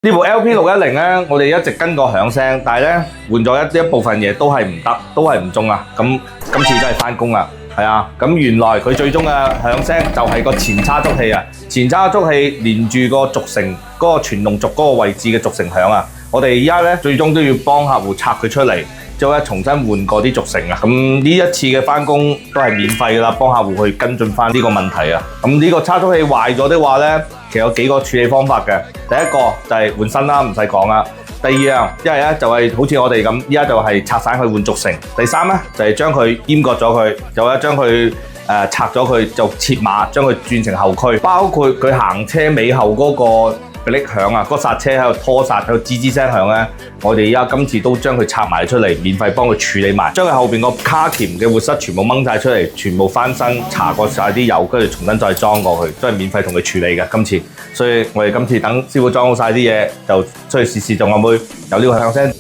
呢部 LP610咧，我哋一直跟個響聲，但係咧換咗一部分嘢都係唔得，都係唔中啊！咁今次真係翻工啦，係啊！咁原來佢最終嘅響聲就係個前叉觸器啊！前叉觸器連住個軸承嗰個傳動軸嗰個位置嘅軸承響啊！我哋而家咧最終都要幫客戶拆佢出嚟，之後咧重新換過啲軸承啊！咁呢一次嘅翻工都係免費㗎啦，幫客戶去跟進翻呢個問題啊！咁呢個叉觸器壞咗的話咧，其實有幾個處理方法嘅。第一個就係換新啦，唔使講啦。第二樣，一係咧就係好似我哋咁，依家就係拆散佢換軸承。第三咧就係將佢閹割咗佢，就係將佢拆咗佢，就切碼，將佢轉成後驅。包括佢行車尾後嗰個嗶哩響啊，嗰剎車喺度拖剎，喺度吱吱聲響咧。我哋而家今次都將佢拆埋出嚟，免費幫佢處理埋，將佢後邊個卡鉗嘅活塞全部掹晒出嚟，全部翻新，搽過晒啲油，跟住重新再裝過去，都係免費同佢處理嘅今次。所以我哋今次等師傅裝好晒啲嘢，就出去試試，仲有冇有呢個響聲。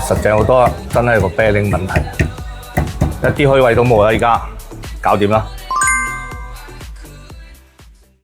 實淨好多啦，真係個 bearing 問題，一啲虛位都冇啦，而家搞掂啦。